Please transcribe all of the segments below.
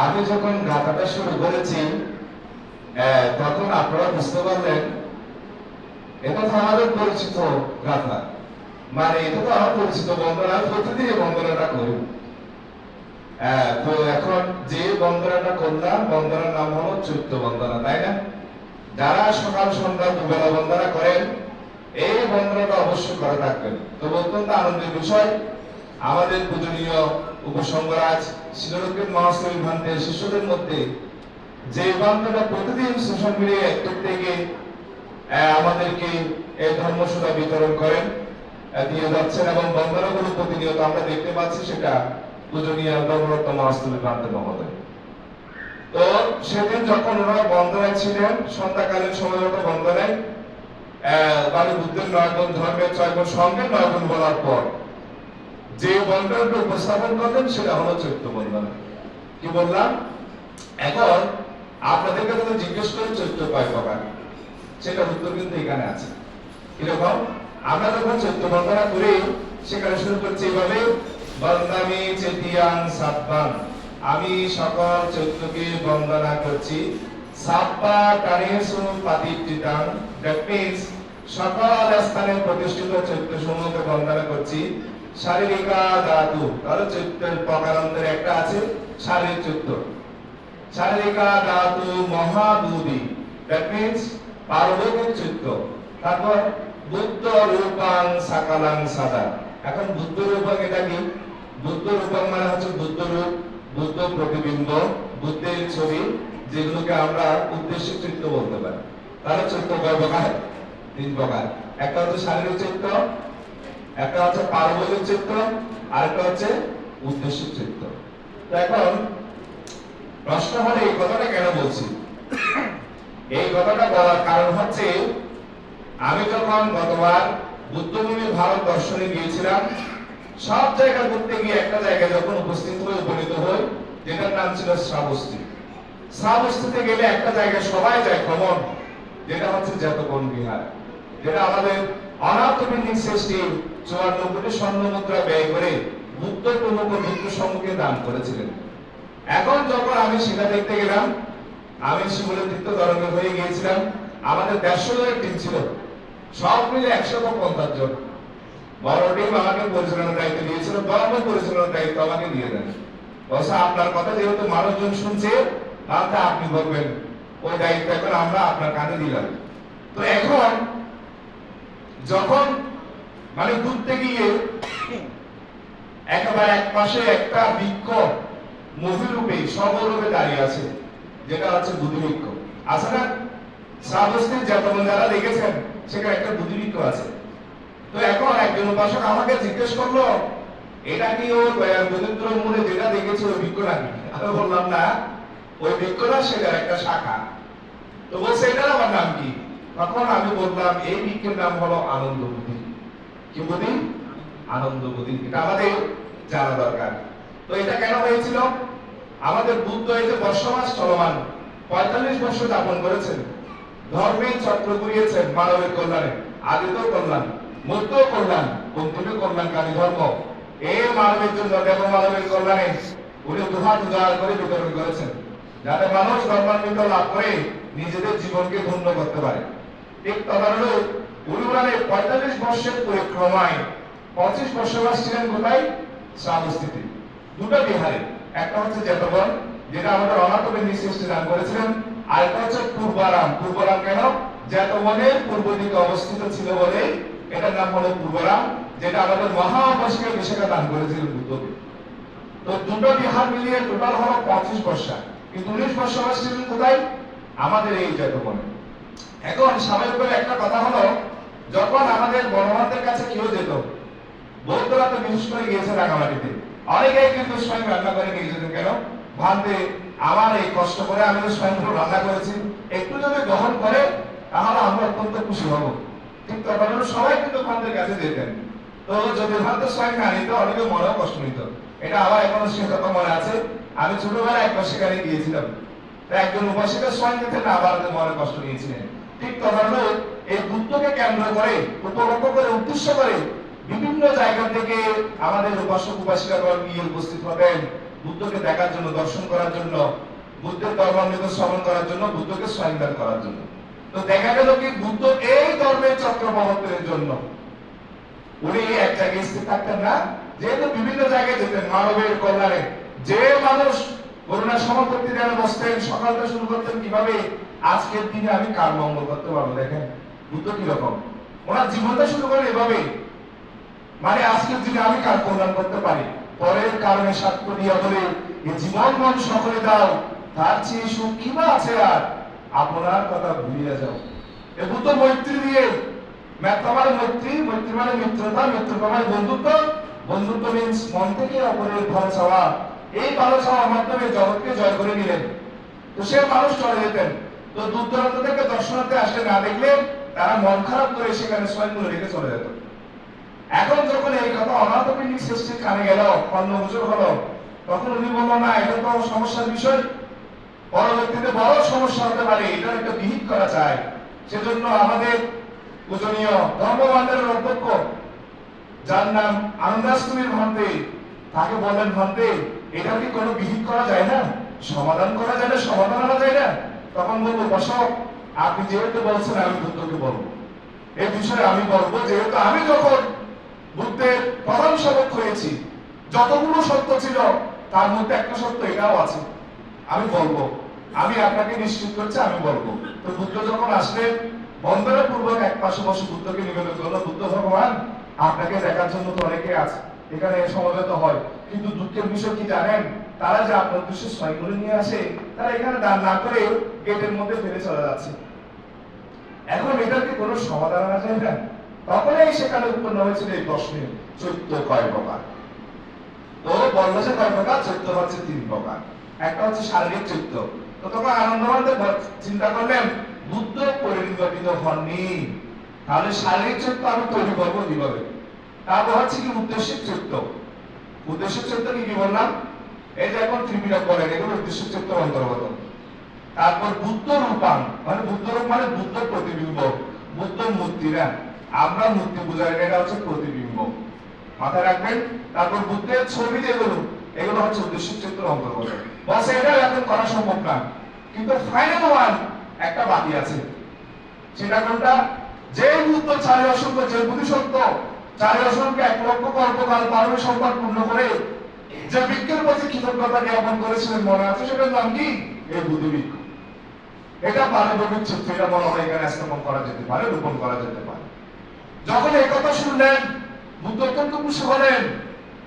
আমি যখন গাথাটা শুরু করেছি তখন আপনারা বুঝতে পারলেন এটা তো আমাদের পরিচিত গাথা, মানে এটা তো আমার পরিচিত বন্দনা, প্রতিদিন এই বন্দনাটা করি। তো এখন যে বন্দনাটা করলাম, বন্দনার নাম হলো চৈত্র বন্দনা, তাই না? যারা সকাল সন্ধ্যা দুবেলা বন্দনা করেন এই বন্দনাটা অবশ্যই করে থাকবেন। তো অত্যন্ত আনন্দের বিষয়, আমাদের পূজনীয় উপসংগরাজ শিলরক্ষিত মহাশ্রী ভান্তের শিষ্যদের মধ্যে যে বন্দনা প্রতিদিন সোশ্যাল মিডিয়া অ্যাক্টিভ থেকে আমাদেরকে এই ধর্মসভা বিতরণ করেন, দিয়ে যাচ্ছেন এবং বন্দনাগুলো প্রতিনিয়ত আমরা দেখতে পাচ্ছি, সেটা পূজনীয় ধর্মরত্ন মহাশ্রী ভান্তে মহোদয়। তো সেদিন যখন ওনারা বন্দনায় ছিলেন, সন্ধ্যাকালীন সময়গত বন্দনায় মানে বুদ্ধের 9 গুণ, ধর্মের 6 গুণ, সঙ্গে 9 গুণ বলার পর যে বন্দনাটা উপস্থাপন করলেন সেটা হলো চৈত্র বন্দনা। কি বললাম? এখন আপনাদেরকে যদি জিজ্ঞেস করি চৈত্র কয় প্রকার, সেটা উত্তর কিন্তু এখানে আছে। কিরকম? আমরা যখন চৈত্র বন্দনা করি সেখানে শুরু করছি এইভাবে, বন্দামি চেতিয়াং সাব্বাং, আমি সকল চৈত্রকে বন্দনা করছি। সাব্বা কানেসু পাতিত্রিতাং, দ্যাট মিন্স সকল স্থানে প্রতিষ্ঠিত চৈত্র সমূহকে বন্দনা করছি। শারীরিকা ধাতু, তাহলে চৈত্রের প্রকারান্তরে একটা আছে শারীরিক চৈত্র। শারীরিকা ধাতু মহাদুদি, দ্যাট মিন্স পারলৌকিক চৈত্র। তারপর বুদ্ধ রূপাং সাকালাং সাদা। এখন বুদ্ধ রূপং এটা কি? বুদ্ধ রূপং মানে হচ্ছে বুদ্ধ রূপ, বুদ্ধ প্রতিবিম্ব, বুদ্ধের ছবি, যেগুলোকে আমরা উদ্দেশ্য চৈত্র বলতে পারি। তাহলে চৈত্র কয় প্রকার? 3 প্রকার। একটা হচ্ছে শারীরিক চৈত্র, একটা হচ্ছে পারলৌকিক চৈত্র, আর একটা হচ্ছে উদ্দেশ্য চৈত্র। তো এখন প্রশ্ন হলো এই কথাটা কেন বলছি? এই কথাটা বলার কারণ হচ্ছে আমি যখন গতবার বুদ্ধভূমি ভারত দর্শনে গিয়েছিলাম, সব জায়গা ঘুরতে গিয়ে একটা জায়গায় যখন উপস্থিত হয়ে উপনীত হই, যেটার নাম ছিল শ্রাবস্তী। শ্রাবস্তীতে গেলে একটা জায়গায় সবাই যায় কমন, যেটা হচ্ছে জেতবন বিহার, যেটা আমাদের অনাথ বিল্ডিং সিস্টেম 54 কোটি স্বর্ণ মুদ্রা ব্যয় করে বুদ্ধ প্রমুখ ভিক্ষু সমূহকে দান করেছিলেন। এখন যখন আমি সেটা দেখতে গেলাম, আমি শিবলের তীর্থ তরঙ্গে হয়ে গিয়েছিলাম। আমাদের 150 জনের টিম ছিল, সব মিলে 150 জন। বড় টিম আমাকে পরিচালনার দায়িত্ব দিয়েছিল, ধর্ম পরিচালনার দায়িত্ব আমাকে দিয়ে দেন। বলছে আপনার কথা যেহেতু মানুষজন শুনছে, তাহলে আপনি বলবেন, ওই দায়িত্ব এখন আমরা আপনার কাঁধে দিলাম। তো এখন যখন মানে ঘুরতে গিয়ে একেবারে এক পাশে একটা বৃক্ষ মহিরূপে সবরূপে দাঁড়িয়ে আছে, যেটা হচ্ছে বুদ্ধিবৃক্ষ আছে না? শ্রাবস্তীর যেমন যারা দেখেছেন সেখানে একটা বুদ্ধিবৃক্ষ আছে। তো এখন একজন উপাসক আমাকে জিজ্ঞেস করলো, এটা কি ওই দরিদ্র মূলে যেটা দেখেছে ওই বৃক্ষ নাকি? আমি বললাম না, ওই বৃক্ষটা সেটার একটা শাখা। তো বলছে এটার আমার নাম কি? তখন আমি বললাম এই বৃক্ষের নাম হলো আনন্দ বুদ্ধি। কি বুদ্ধি? আনন্দ বুদ্ধি। এটা আমাদের জানা দরকার। তো এটা কেন হয়েছিল? আমাদের বুদ্ধ এই যে বর্ষমাস চলমান 45 বছর যাপন করেছেন, ধর্মের চক্র ঘুরিয়েছেন মানবের কল্যাণে, আদিতেও কল্যাণ, মধ্যেও কল্যাণ, অন্তিমে কল্যাণকারী ধর্ম। এই মানবের জন্য দেব মানবের কল্যাণে উনি দুহাত উজাড় করে বিতরণ করেছেন, যাতে মানুষ ধর্মান্বিত লাভ করে নিজেদের জীবনকে ধন্য করতে পারে। ঠিক তদানুরূপ উনি 45 বর্ষের পরিক্রমায় 25 বর্ষবাস ছিলেন কোথায়? শ্রাবস্তীতে, দুটো বিহারে। একটা হচ্ছে জেতবন, যেটা আমাদের অনাথ বিল্ডিং সিস্টেম দান করেছিলেন, আর একটা হচ্ছে পূর্বারাম। পূর্বারাম কেন? জেতবনের পূর্ব দিকে অবস্থিত ছিল বলে এটার নাম হলো পূর্বারাম, যেটা আমাদের মহাবাসিকা বিশাখা দান করেছিলেন বুদ্ধকে। তো দুটো বিহার মিলিয়ে টোটাল হলো 25 বর্ষা, কিন্তু 19 বর্ষবাস ছিলেন কোথায়? আমাদের এই জেতবনে। এখন স্বাভাবিকভাবে একটা কথা হলো, যখন আমাদের বড়মাদের কাছে কেউ যেত, বৌদ্ধরা তো বিশেষ করে গিয়েছে রাঙামাটিতে, অনেকেই কিন্তু স্বয়ং রান্না করে নিয়ে যেতেন। কেন? ভাবতে আমার এই কষ্ট করে আমি তো স্বয়ং রান্না করেছি, একটু যদি গ্রহণ করে তাহলে আমরা অত্যন্ত খুশি হব। ঠিক তখন সবাই কিন্তু ভান্তের কাছে যেতেন। তো যদি ভান্ত স্বয়ং না নিত, অনেকে মনেও কষ্ট নিত। এটা আমার এখনো সে কথা মনে আছে। আমি ছোটবেলায় একবার সেখানে গিয়েছিলাম, একজন উপাসিকা স্বয়ং নিতে না পারতে মনে কষ্ট নিয়েছিলেন। ঠিক তখন এই বুদ্ধকে কেন্দ্র করে, উপলক্ষ করে, উদ্দেশ্য করে বিভিন্ন জায়গা থেকে আমাদের উপাসক উপাসিকাগণ গিয়ে উপস্থিত হতেন, বুদ্ধকে দেখার জন্য, দর্শন করার জন্য, বুদ্ধের ধর্মামৃত শ্রবণ করার জন্য, বুদ্ধকে স্বয়ংদান করার জন্য। তো দেখা গেল কি বুদ্ধ এই ধর্মের চক্র প্রবর্তনের জন্য উনি এক জায়গায় স্থির থাকতেন না, যেহেতু বিভিন্ন জায়গায় যেতেন মানবের কল্যাণে। যে মানুষ করুণা সমাপত্তি যেন বসতেন, সকালটা শুরু করতেন কিভাবে, আজকের দিনে আমি কার মঙ্গল করতে পারবো। দেখেন বুদ্ধ কিরকম, ওনার জীবনটা শুরু করেন এভাবে, মানে আজকের দিনে আমি কার কল্যাণ করতে পারি, পরের কারণে সাক্ষ্য দিয়া বলে এ জীবন মন সকলে দাও, তার চেয়ে সুখ কি বা আছে আর, আপনার কথা ভুলিয়া যাও। এ বুদ্ধ মৈত্রী দিয়ে, মেত্তা মানে মৈত্রী, মৈত্রী মানে মিত্রতা, মিত্রতা মানে বন্ধুত্ব, বন্ধুত্ব মিন্স মন থেকে অপরের ভালো চাওয়া। এই ভালো চাওয়ার মাধ্যমে জগৎকে জয় করে নিলেন। তো সে মানুষ চলে যেতেন, তো দূর দূরান্ত থেকে দর্শনার্থী আসলে না দেখলে তারা মন খারাপ করে সেখানে স্বয়ংগুলো রেখে চলে যেত। এখন যখন এই কথা অনাথপিণ্ডিক সৃষ্টির কানে গেল, কর্ণগোচর হলো, তখন উনি বললো না এটা তো সমস্যার বিষয়, পরবর্তীতে বড় সমস্যা হতে পারে, এটা একটা বিহিত করা চাই। সেজন্য আমাদের পূজনীয় ধর্মবান্ধবের অধ্যক্ষ, যার নাম আনন্দাষ্টমীর ভান্তে, তাকে বলেন ভান্তে এটা কি কোনো বিহিত করা যায় না, সমাধান করা যায় না, সমাধান আনা যায় না? তখন বলবো বসক, আপনি যেহেতু বলছেন আমি বুদ্ধকে বলবো, এই বিষয়ে আমি বলবো, যেহেতু আমি যখন বুদ্ধের প্রধান সেবক হয়েছি, যতগুলো সত্য ছিল তার মধ্যে একটা সত্য এটাও আছে, আমি বলবো, আমি আপনাকে নিশ্চিত করছি আমি বলবো। তো বুদ্ধ যখন আসলেন, বন্দনা পূর্বক এক পাশে বসে বুদ্ধকে নিবেদন করলো, বুদ্ধ ভগবান আপনাকে দেখার জন্য তো অনেকে আছে এখানে সমবেত হয়, কিন্তু দুঃখের বিষয় কি জানেন, তারা যে আপনার উদ্দেশ্যে সৈন্য নিয়ে আসে, তারা এখানে দান না করে গেটের মধ্যে ফেলে চলে যাচ্ছে। এখন এটার কি কোনো সমাধান আনা যায় না? তখনই সেখানে উৎপন্ন হয়েছিল এই প্রশ্নের চৈত্য কয় প্রকার। তো বললো যে কয় প্রকার, চৈত্য হচ্ছে 3 প্রকার। একটা হচ্ছে শারীরিক চৈত্য। তো তখন আনন্দমানন্দ চিন্তা করলেন বুদ্ধ পরিনির্বাচিত হননি, তাহলে শারীরিক চৈত্য আমি তৈরি করবো কিভাবে? তারপর হচ্ছে কি উদ্দেশ্যিক চৈত্য। উদ্দেশ্যিক চৈত্য কি বললাম, এই যে এখন ত্রিপিটক বলেন, এগুলো উদ্দেশ্যিক চৈত্যের অন্তর্গত। তারপর বুদ্ধ রূপাং, মানে বুদ্ধ রূপ মানে বুদ্ধ প্রতিবিম্ব, বুদ্ধ মূর্তি না, আমরা মূর্তি পূজা, এটা হচ্ছে প্রতিবিম্ব, মাথায় রাখবেন। তারপর বুদ্ধের ছবি যেগুলো, এগুলো হচ্ছে উদ্দেশ্যিক চৈত্যের অন্তর্গত। বস এটা এখন করা সম্ভব না, কিন্তু ফাইনাল ওয়ান একটা বাকি আছে। সেটা কোনটা? যে বুদ্ধ 4 অসংখ্য, যে বুদ্ধিসত্ত্ব 4 অসংখ্য 1 লক্ষ কল্পকাল পারমে সম্পদ পূর্ণ করে যে বৃক্ষের প্রতি কৃতজ্ঞতা জ্ঞাপন করেছিলেন, মনে আছে সেটার নাম কি? এই বুদ্ধিবৃক্ষ। এটা পারমাণবিক চিত্র, এটা বলা হয় এখানে স্থাপন করা যেতে পারে, রোপণ করা যেতে পারে। যখন এই কথা শুনলেন বুদ্ধ অত্যন্ত খুশি হলেন,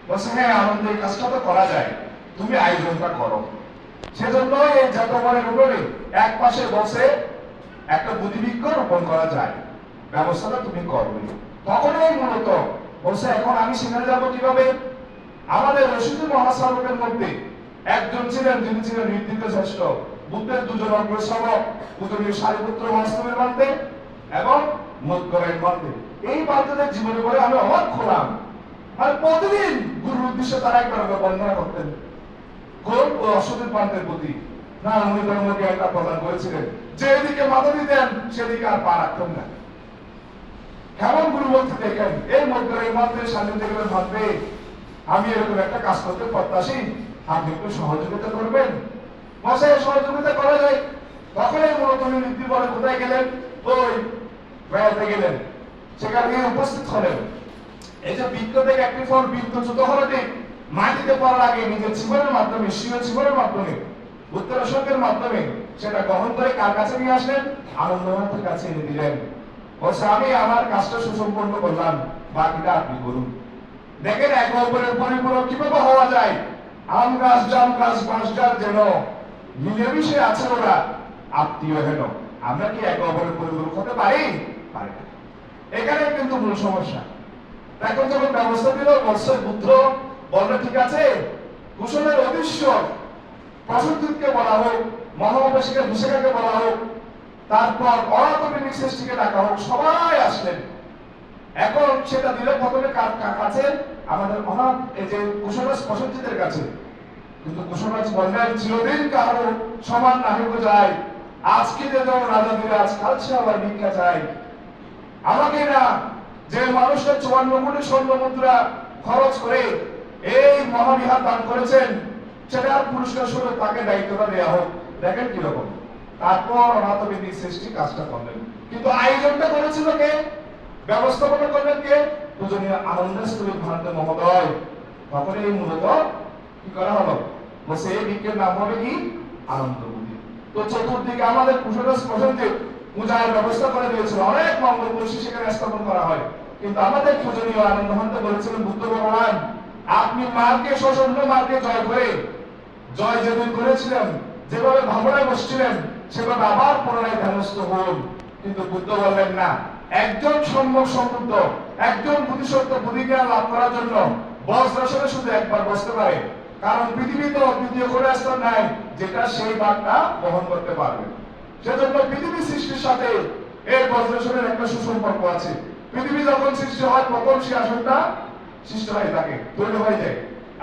বলছে হ্যাঁ আনন্দ, এই কাজটা তো করা যায়, তুমি আয়োজনটা করো। সেজন্য এই যাত্রাবনের উপরে এক পাশে বসে একটা বুদ্ধিবৃক্ষ রোপণ করা যায়, ব্যবস্থাটা তুমি করবে। তখনই মূলত বলছে এখন আমি সেখানে যাবো কিভাবে? আমাদের রশিদ মহাশ্রাবকের মধ্যে একজন ছিলেন, যিনি ছিলেন নির্দিত শ্রেষ্ঠ, বুদ্ধের 2 জন অগ্রশ্রাবক, পূজনীয় সারিপুত্র মহাস্তমের বান্ধে এবং মধ্যরের বান্ধে। এই বান্ধবদের জীবনে করে আমি অবাক হলাম, মানে প্রতিদিন গুরুর উদ্দেশ্যে তারা একবার বন্দনা করতেন, কোন অসুদের বান্ধের প্রতি না উনি ধর্মকে একটা প্রদান করেছিলেন, যেদিকে মাথা দিতেন সেদিকে আর পা রাখতেন না। কেমন গুরু বলতে দেখেন, এই মধ্যরের বান্ধে সান্নিধ্যে গেলে ভাববে আমি এরকম একটা কাজ করতে প্রত্যাশী, আপনি একটু সহযোগিতা করবেন। মশাই সহযোগিতা করা যায়। তখনই মূলত নীতি বলে কোথায় গেলেন? ওই বেড়াতে গেলেন, সেখানে গিয়ে উপস্থিত হলেন। এই যে বৃক্ষ থেকে একটি ফল বিদ্যুৎ হলো ঠিক মাটিতে পড়ার আগে নিজের জীবনের মাধ্যমে, স্বীয় জীবনের মাধ্যমে, বুদ্ধের অসংখ্যের মাধ্যমে সেটা গ্রহণ করে কার কাছে নিয়ে আসলেন? আনন্দনাথের কাছে এনে দিলেন। বলছে আমি আমার কাজটা সুসম্পন্ন করলাম, বাকিটা আপনি করুন। দেখেন এক অপরের পরিপূরক কিভাবে হওয়া যায়। আম গাছ, জাম গাছ, বাঁশ গাছ যেন মিলেমিশে আছে, ওরা আত্মীয় হেন। আমরা কি এক অপরের পরিপূরক হতে পারি? পারি না। এখানে কিন্তু মূল সমস্যা। এখন যখন ব্যবস্থা দিল, বলছে বুদ্ধ বললে ঠিক আছে, কুশলের অধীশ্বর প্রসূতিকে বলা হোক, মহামবেশীকে বিশাখাকে বলা হোক, তারপর অনাথপিণ্ডিক সৃষ্টিকে ডাকা হোক, সবাই আসলেন। এখন সেটা দিলে প্রথমে কার কাছে? আমাদের অনাথ এই যে কুশলরাজ প্রসঞ্জিতের কাছে। কিন্তু কুশলরাজ বললেন চিরদিন কারো সমান না হয়ে যায়, আজকে যে যেমন রাজা বিরাজ, কাল সে আবার ভিক্ষা চাই। আমাকে না, যে মানুষটা 54 কোটি স্বর্ণ মুদ্রা খরচ করে এই মহাবিহার দান করেছেন, সেটা আর পুরস্কার স্বরূপ তাকে দায়িত্বটা দেওয়া হোক। দেখেন কিরকম। তারপর অনাথবিধি সৃষ্টি কাজটা করলেন, কিন্তু আয়োজনটা করেছিল কে, ব্যবস্থাপনা করলেন কে, পূজনীয় আনন্দস্থলী ভান্তে মহোদয়। তখন এই মূলত কি করা হলো, বসে এই দিকের নাম হবে কি, আনন্দবুদ্ধি। তো চতুর্দিকে আমাদের কুশলস প্রসঙ্গে পূজার ব্যবস্থা করে দিয়েছিল, অনেক মঙ্গল কলসি সেখানে স্থাপন করা হয়। কিন্তু আমাদের পূজনীয় আনন্দ ভান্তে বলেছিলেন, বুদ্ধ ভগবান আপনি মাকে, সশস্ত্র মাকে জয় করে, জয় যেদিন করেছিলেন, যেভাবে ভাবনায় বসছিলেন সেভাবে আবার পুনরায় ধ্যানস্থ হন। কিন্তু বুদ্ধ বললেন না, একজন সম্যক সম্বুদ্ধ, একজন বুদ্ধিসত্ত্ব বুদ্ধিজ্ঞান লাভ করার জন্য বজ্রাসনে শুধু একবার বসতে পারে, কারণ পৃথিবীতে দ্বিতীয় কোনো স্থান নাই যেটা সেই বাঘটা বহন করতে পারবে। সেজন্য পৃথিবী সৃষ্টির সাথে এই বজ্রাসনের একটা সুসম্পর্ক আছে। পৃথিবী যখন সৃষ্টি হয় প্রথম সেই আসনটা সৃষ্টি হয়ে থাকে, তৈরি হয়ে যায়,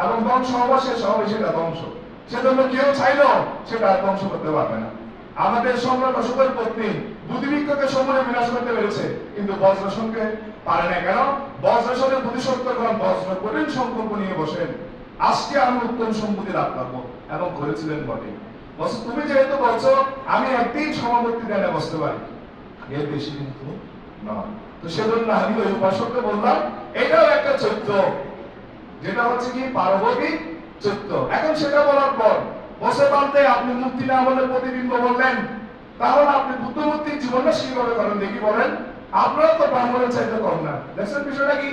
এবং ধ্বংস হওয়া শেষ হবে সেটা ধ্বংস। সেজন্য কেউ চাইলেও সেটা ধ্বংস করতে পারবে না। আমাদের সম্রাট অশোকের পত্নী বুদ্ধিবৃক্ষকে সমরে বিনাশ করতে পেরেছে, কিন্তু বজ্রাসনকে পারে না। কেন? বজ্রাসনের বুদ্ধিসত্ত্বগণ বজ্র কঠিন সংকল্প নিয়ে বসেন, আজকে আমি উত্তম সম্পত্তি লাভ করবো, এবং করেছিলেন বটে। বলছো তুমি যেহেতু বলছো আমি একদিন সমাবর্তী ধ্যানে বসতে পারি, এর বেশি কিন্তু নয়। তো সেজন্য আমি ওই উপাসককে বললাম এটাও একটা চরিত্র, যেটা হচ্ছে কি পার্বতিক চরিত্র। এখন সেটা বলার পর বসে বানতে আপনি মূর্তি না বলে প্রতিবিম্ব বললেন, তাহলে আপনি বুদ্ধমূর্তির জীবনটা কিভাবে করেন দেখি বলেন। আপনারা তো ব্রাহ্মণের চাইতে কম না। দেখছেন বিষয়টা কি?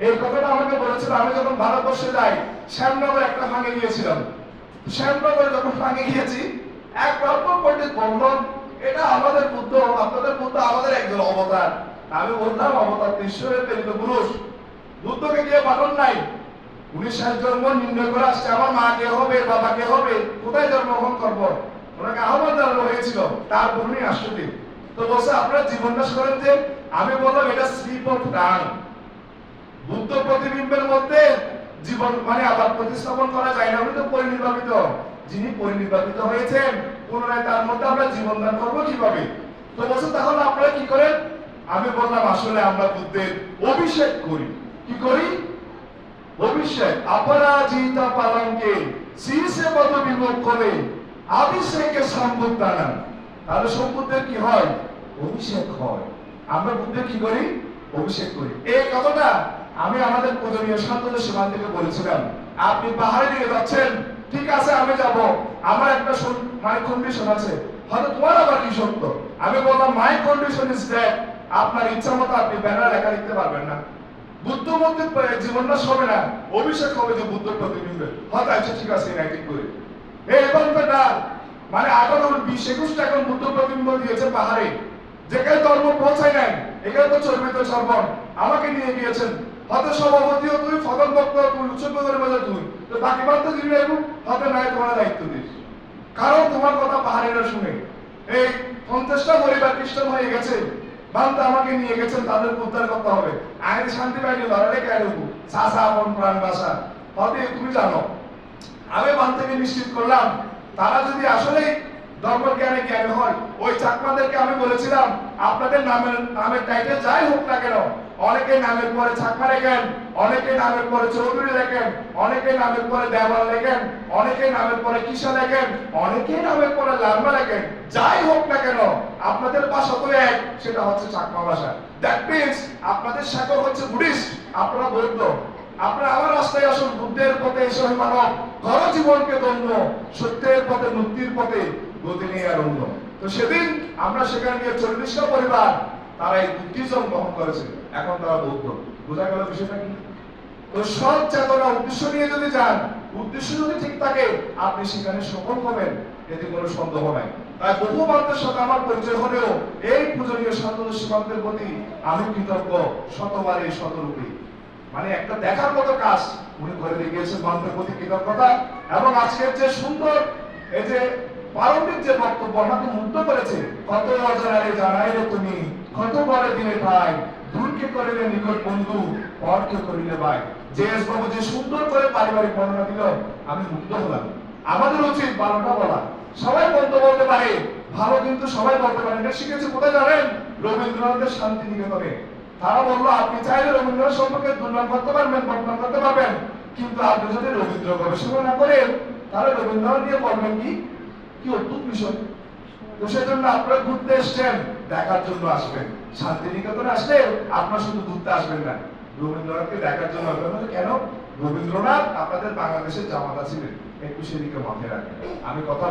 এই কথাটা আমাকে বলেছিল আমি যখন ভারতবর্ষে যাই, শ্যামনগর একটা ভাঙে গিয়েছিলাম। শ্যামনগরে যখন ভাঙে গিয়েছি, এক ব্রাহ্মণ পণ্ডিত বললাম এটা আমাদের বুদ্ধ, আপনাদের বুদ্ধ আমাদের একজন অবতার। আমি বললাম অবতার ঈশ্বরের প্রেরিত পুরুষ, বুদ্ধকে গিয়ে পাঠন নাই, উনি শেষ জন্ম নির্ণয় করে আসছে, আমার মা কে হবে, বাবা কে হবে, কোথায় জন্মগ্রহণ করবো, ওনাকে আহ্বান জানানো হয়েছিল, তারপর উনি আসছে। তো বলছে আপনারা জীবনটা করেন যে, আমি বললাম এটা স্লিপ অফ টাং। বুদ্ধ প্রতিবিম্বের মধ্যে জীবন মানে আবার প্রতিস্থাপন করা যায় না, উনি তো পরিনির্বাপিত। যিনি পরিনির্বাপিত হয়েছেন পুনরায় তার মধ্যে আমরা জীবন দান করবো কিভাবে? তো বলছে তাহলে আপনারা কি করেন? আমি বললাম আসলে আমরা বুদ্ধের অভিষেক করি। কি করি? অভিষেক। অপরাজিতা পালঙ্কে শীর্ষে পদ বিমুখ করে অভিষেকে সম্বুদ্ধানা। তাহলে সম্বুদ্ধের কি হয়? অভিষেক হয়। আমরা বুদ্ধের কি করি? অভিষেক করি। এই কথাটা আমি আমাদের পূজনীয় শান্তদের সীমান থেকে বলেছিলাম। আপনি পাহাড়ে নিয়ে যাচ্ছেন, ঠিক আছে আমি যাব, আমার একটা মাই কন্ডিশন আছে, হয়তো তোমার আবার কি সত্য। আমি বললাম মাই কন্ডিশন ইজ দ্যাট আপনার ইচ্ছা মতো আপনি ব্যানার লেখা লিখতে পারবেন না। বুদ্ধ মূর্তির জীবনটা হবে না, অভিষেক হবে যে বুদ্ধ প্রতিবিম্বে। হয়তো আচ্ছা ঠিক আছে রাইটিং করে এই গল্পটা মানে 18-20-21টা এখন বুদ্ধ প্রতিবিম্ব দিয়েছে পাহাড়ে, যেখানে ধর্ম পৌঁছায় নাই, এখানে তো চর্বিত চর্বণ আমাকে নিয়ে গিয়েছেন। হয়তো সভাপতিও তুই, ফদন বক্তা তুই, উৎসর্গ করে বাজার তুই, তো বাকি বার্তা দিবি না, হয়তো নাই তোমার দায়িত্ব দিস, কারণ তোমার কথা পাহাড়িরা শুনে। এই 50টা পরিবার খ্রিস্টান হয়ে গেছে, বান্দা আমাকে নিয়ে গেছেন, তাদের উদ্ধার করতে হবে। আইন শান্তি বাহিনী লড়াই কে দেবো, চাষা আপন প্রাণ বাসা। হয়তো তুমি জানো, আমি বান থেকে নিশ্চিত করলাম তারা যদি আসলে ধর্ম জ্ঞানে জ্ঞানী হয়, ওই চাকমাদেরকে আমি বলেছিলাম আপনাদের নামের টাইটেল যাই হোক না কেন, অনেকে নামের পরে চাকমা লেখেন, অনেকে নামের পরে চৌধুরী লেখেন, অনেকে নামের পরে দেওয়াল লেখেন, অনেকে নামের পরে কিসা লেখেন, অনেকে নামের পরে লার্মা লেখেন, যাই হোক না কেন আপনাদের ভাষা তো এক, সেটা হচ্ছে চাকমা ভাষা। দ্যাট মিন্স আপনাদের শাখা হচ্ছে বুদ্ধিস্ট, আপনারা বৌদ্ধ। আপনারা আমার রাস্তায় আসুন, বুদ্ধের পথে এসে মানব ঘর জীবনকে ধন্য, সত্যের পথে মুক্তির পথে গতি নিয়ে আর অন্য। তো সেদিন আমরা সেখানে গিয়ে 40টা পরিবার তারা এই বুদ্ধিজম গ্রহণ করেছে, এখন তারা বৌদ্ধ। বোঝা গেল বিষয়টা কি? তো সৎ চেতনা উদ্দেশ্য নিয়ে যদি যান, উদ্দেশ্য যদি ঠিক থাকে, আপনি সেখানে সফল হবেন, এতে কোনো সন্দেহ নাই। তাই বহু মানুষের সাথে আমার পরিচয় হলেও এই পূজনীয় শান্তনু সীমান্তের প্রতি আমি কৃতজ্ঞ শতবারে শতরূপে। মানে একটা দেখার মতো কাজ উনি করে দেখিয়েছেন, মানুষের প্রতি কৃতজ্ঞতা। এবং আজকের যে সুন্দর এই যে পারমিক যে বক্তব্য আমাকে মুগ্ধ করেছে, কত অজানারে জানাইলে তুমি, কত বড় দিনে ঠাই, দূরকে করিলে নিকট বন্ধু, পরকে করিলে ভাই। যে এস বাবু যে সুন্দর করে পারিবারিক বর্ণনা দিল, আমি মুগ্ধ হলাম। আমাদের উচিত ভালোটা বলা। সবাই বলতে বলতে পারে ভালো, কিন্তু সবাই বলতে পারে না। শিখেছে কোথায় জানেন? রবীন্দ্রনাথের শান্তিনিকেতনে। তারা বললো আপনি চাইলে রবীন্দ্রনাথ সম্পর্কে দুর্নাম করতে পারবেন, বদনাম করতে পারবেন, কিন্তু আপনি যদি রবীন্দ্র গবেষণা না করেন তাহলে রবীন্দ্রনাথ নিয়ে বলবেন কি কি অদ্ভুত বিষয়। তো সেজন্য আপনারা ঘুরতে এসছেন, দেখার জন্য আসবেন। শান্তিনিকেতনে আসলে আপনারা শুধু ঘুরতে আসবেন না, রবীন্দ্রনাথকে দেখার জন্য আসবেন। কেন? রবীন্দ্রনাথ আপনাদের বাংলাদেশের জামাতা ছিলেন, একটু সেদিকে মাথায় রাখবেন। আমি কথা